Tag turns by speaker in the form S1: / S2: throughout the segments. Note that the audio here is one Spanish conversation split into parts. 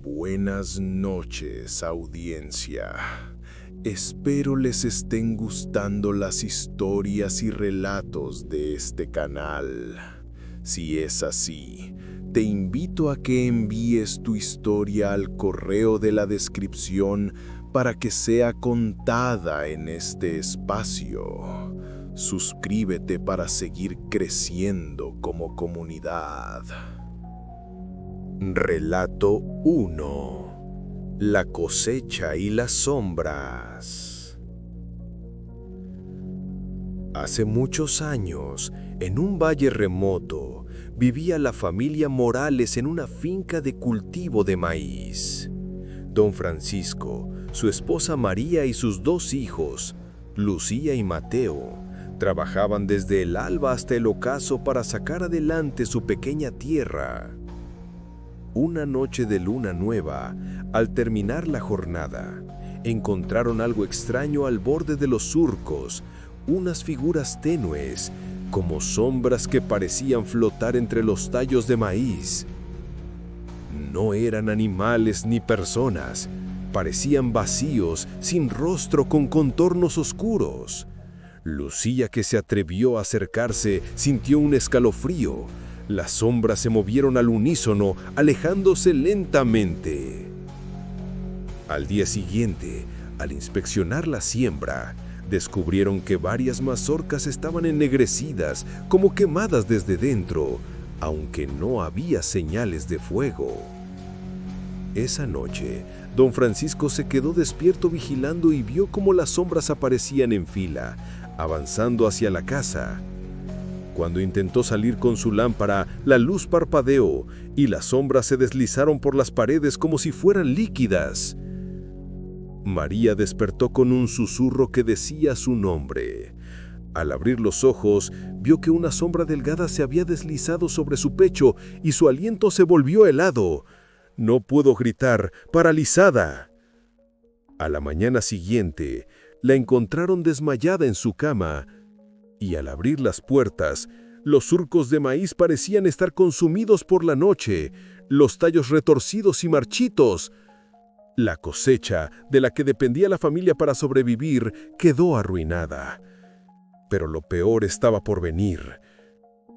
S1: Buenas noches, audiencia. Espero les estén gustando las historias y relatos de este canal. Si es así, te invito a que envíes tu historia al correo de la descripción para que sea contada en este espacio. Suscríbete para seguir creciendo como comunidad. Relato 1. La cosecha y las sombras. Hace muchos años, en un valle remoto, vivía la familia Morales en una finca de cultivo de maíz. Don Francisco, su esposa María y sus dos hijos, Lucía y Mateo, trabajaban desde el alba hasta el ocaso para sacar adelante su pequeña tierra. Una noche de luna nueva, al terminar la jornada, encontraron algo extraño al borde de los surcos, unas figuras tenues, como sombras que parecían flotar entre los tallos de maíz. No eran animales ni personas, parecían vacíos, sin rostro, con contornos oscuros. Lucía, que se atrevió a acercarse, sintió un escalofrío. Las sombras se movieron al unísono, alejándose lentamente. Al día siguiente, al inspeccionar la siembra, descubrieron que varias mazorcas estaban ennegrecidas, como quemadas desde dentro, aunque no había señales de fuego. Esa noche, don Francisco se quedó despierto vigilando y vio cómo las sombras aparecían en fila, avanzando hacia la casa. Cuando intentó salir con su lámpara, la luz parpadeó y las sombras se deslizaron por las paredes como si fueran líquidas. María despertó con un susurro que decía su nombre. Al abrir los ojos, vio que una sombra delgada se había deslizado sobre su pecho y su aliento se volvió helado. No pudo gritar, paralizada. A la mañana siguiente, la encontraron desmayada en su cama, y al abrir las puertas, los surcos de maíz parecían estar consumidos por la noche, los tallos retorcidos y marchitos. La cosecha, de la que dependía la familia para sobrevivir, quedó arruinada. Pero lo peor estaba por venir.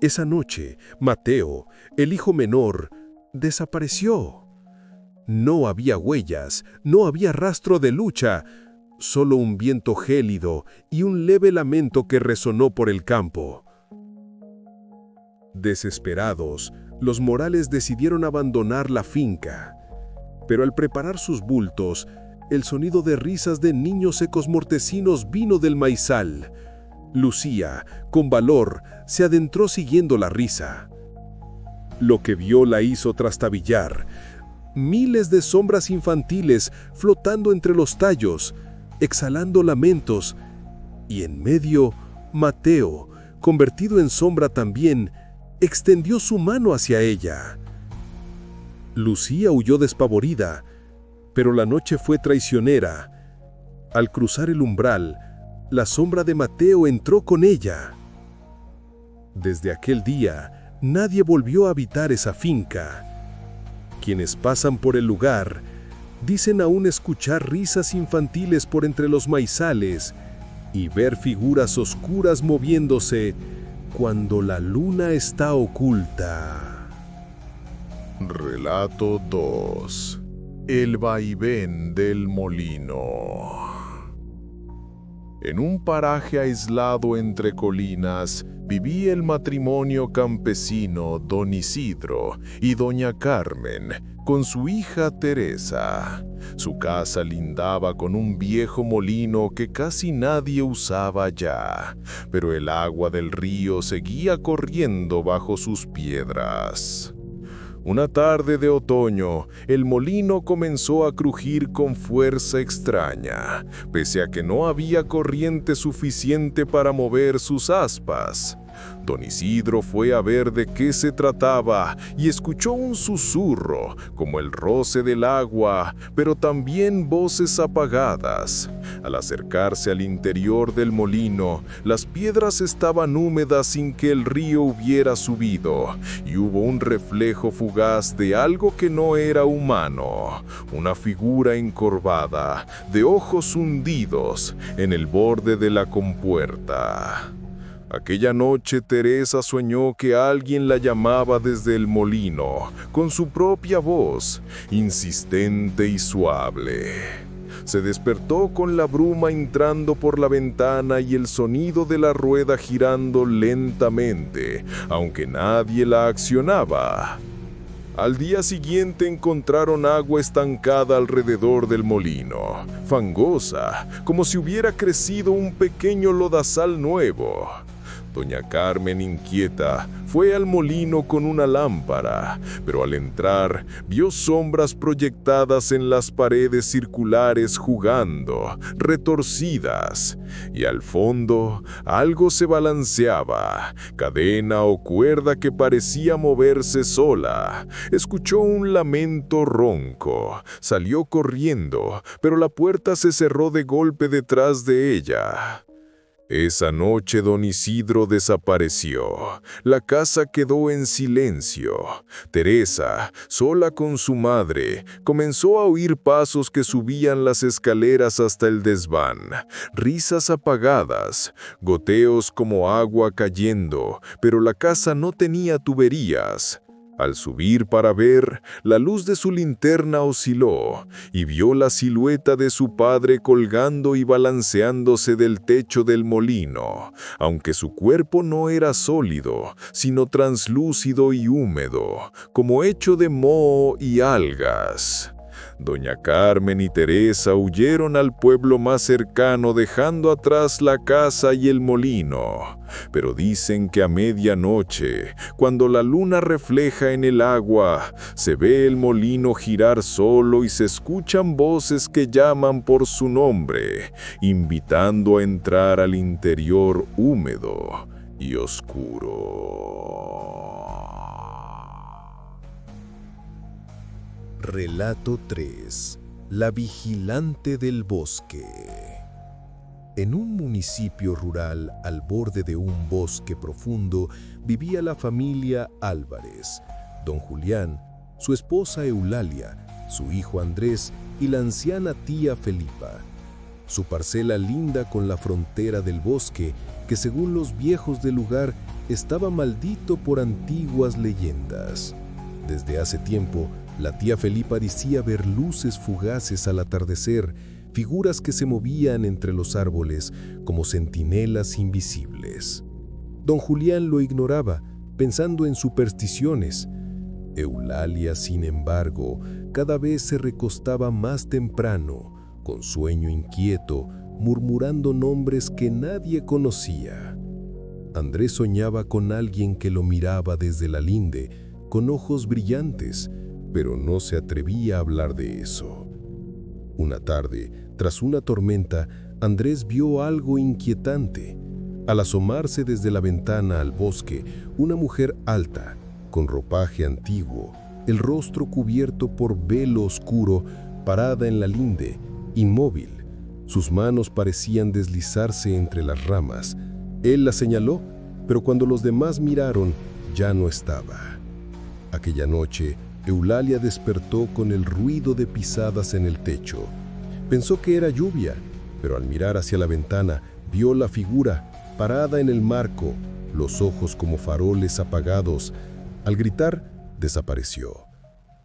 S1: Esa noche, Mateo, el hijo menor, desapareció. No había huellas, no había rastro de lucha, solo un viento gélido y un leve lamento que resonó por el campo. Desesperados, los Morales decidieron abandonar la finca. Pero al preparar sus bultos, el sonido de risas de niños ecos mortecinos vino del maizal. Lucía, con valor, se adentró siguiendo la risa. Lo que vio la hizo trastabillar. Miles de sombras infantiles flotando entre los tallos, exhalando lamentos, y en medio, Mateo, convertido en sombra también, extendió su mano hacia ella. Lucía huyó despavorida, pero la noche fue traicionera. Al cruzar el umbral, la sombra de Mateo entró con ella. Desde aquel día, nadie volvió a habitar esa finca. Quienes pasan por el lugar dicen aún escuchar risas infantiles por entre los maizales y ver figuras oscuras moviéndose cuando la luna está oculta. Relato 2. El vaivén del molino. En un paraje aislado entre colinas, vivía el matrimonio campesino don Isidro y doña Carmen, con su hija Teresa. Su casa lindaba con un viejo molino que casi nadie usaba ya, pero el agua del río seguía corriendo bajo sus piedras. Una tarde de otoño, el molino comenzó a crujir con fuerza extraña, pese a que no había corriente suficiente para mover sus aspas. Don Isidro fue a ver de qué se trataba y escuchó un susurro, como el roce del agua, pero también voces apagadas. Al acercarse al interior del molino, las piedras estaban húmedas sin que el río hubiera subido, y hubo un reflejo fugaz de algo que no era humano, una figura encorvada, de ojos hundidos, en el borde de la compuerta. Aquella noche Teresa soñó que alguien la llamaba desde el molino, con su propia voz, insistente y suave. Se despertó con la bruma entrando por la ventana y el sonido de la rueda girando lentamente, aunque nadie la accionaba. Al día siguiente encontraron agua estancada alrededor del molino, fangosa, como si hubiera crecido un pequeño lodazal nuevo. Doña Carmen, inquieta, fue al molino con una lámpara, pero al entrar vio sombras proyectadas en las paredes circulares jugando, retorcidas, y al fondo algo se balanceaba, cadena o cuerda que parecía moverse sola. Escuchó un lamento ronco, salió corriendo, pero la puerta se cerró de golpe detrás de ella. Esa noche don Isidro desapareció. La casa quedó en silencio. Teresa, sola con su madre, comenzó a oír pasos que subían las escaleras hasta el desván, risas apagadas, goteos como agua cayendo, pero la casa no tenía tuberías. Al subir para ver, la luz de su linterna osciló y vio la silueta de su padre colgando y balanceándose del techo del molino, aunque su cuerpo no era sólido, sino translúcido y húmedo, como hecho de moho y algas. Doña Carmen y Teresa huyeron al pueblo más cercano dejando atrás la casa y el molino. Pero dicen que a medianoche, cuando la luna refleja en el agua, se ve el molino girar solo y se escuchan voces que llaman por su nombre, invitando a entrar al interior húmedo y oscuro.
S2: Relato 3. La vigilante del bosque. En un municipio rural al borde de un bosque profundo vivía la familia Álvarez, don Julián, su esposa Eulalia, su hijo Andrés y la anciana tía Felipa. Su parcela linda con la frontera del bosque, que según los viejos del lugar estaba maldito por antiguas leyendas. Desde hace tiempo, la tía Felipa decía ver luces fugaces al atardecer, figuras que se movían entre los árboles como centinelas invisibles. Don Julián lo ignoraba, pensando en supersticiones. Eulalia, sin embargo, cada vez se recostaba más temprano, con sueño inquieto, murmurando nombres que nadie conocía. Andrés soñaba con alguien que lo miraba desde la linde, con ojos brillantes, pero no se atrevía a hablar de eso. Una tarde, tras una tormenta, Andrés vio algo inquietante. Al asomarse desde la ventana al bosque, una mujer alta, con ropaje antiguo, el rostro cubierto por velo oscuro, parada en la linde, inmóvil. Sus manos parecían deslizarse entre las ramas. Él la señaló, pero cuando los demás miraron, ya no estaba. Aquella noche, Eulalia despertó con el ruido de pisadas en el techo. Pensó que era lluvia, pero al mirar hacia la ventana, vio la figura parada en el marco, los ojos como faroles apagados. Al gritar, desapareció.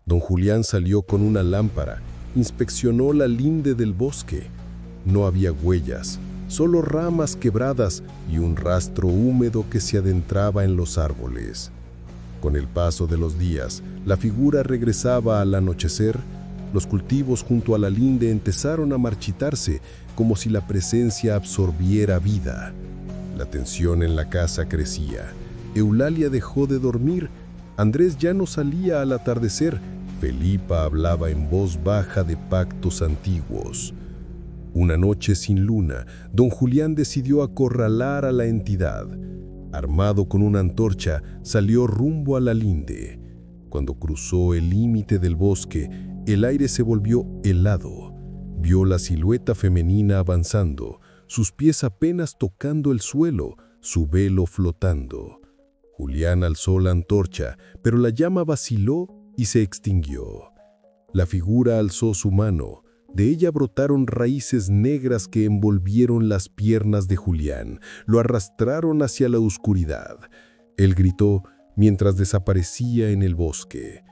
S2: Don Julián salió con una lámpara, inspeccionó la linde del bosque. No había huellas, solo ramas quebradas y un rastro húmedo que se adentraba en los árboles. Con el paso de los días, la figura regresaba al anochecer. Los cultivos junto a la linde empezaron a marchitarse, como si la presencia absorbiera vida. La tensión en la casa crecía. Eulalia dejó de dormir. Andrés ya no salía al atardecer. Felipa hablaba en voz baja de pactos antiguos. Una noche sin luna, don Julián decidió acorralar a la entidad. Armado con una antorcha, salió rumbo a la linde. Cuando cruzó el límite del bosque, el aire se volvió helado. Vio la silueta femenina avanzando, sus pies apenas tocando el suelo, su velo flotando. Julián alzó la antorcha, pero la llama vaciló y se extinguió. La figura alzó su mano. De ella brotaron raíces negras que envolvieron las piernas de Julián, lo arrastraron hacia la oscuridad. Él gritó mientras desaparecía en el bosque.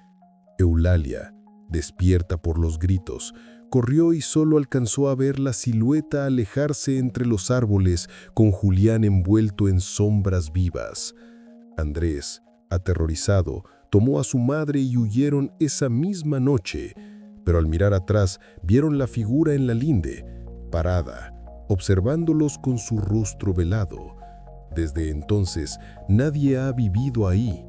S2: Eulalia, despierta por los gritos, corrió y solo alcanzó a ver la silueta alejarse entre los árboles con Julián envuelto en sombras vivas. Andrés, aterrorizado, tomó a su madre y huyeron esa misma noche, pero al mirar atrás vieron la figura en la linde, parada, observándolos con su rostro velado. Desde entonces nadie ha vivido ahí.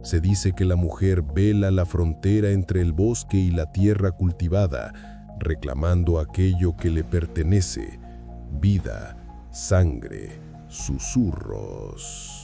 S2: Se dice que la mujer vela la frontera entre el bosque y la tierra cultivada, reclamando aquello que le pertenece: vida, sangre, susurros.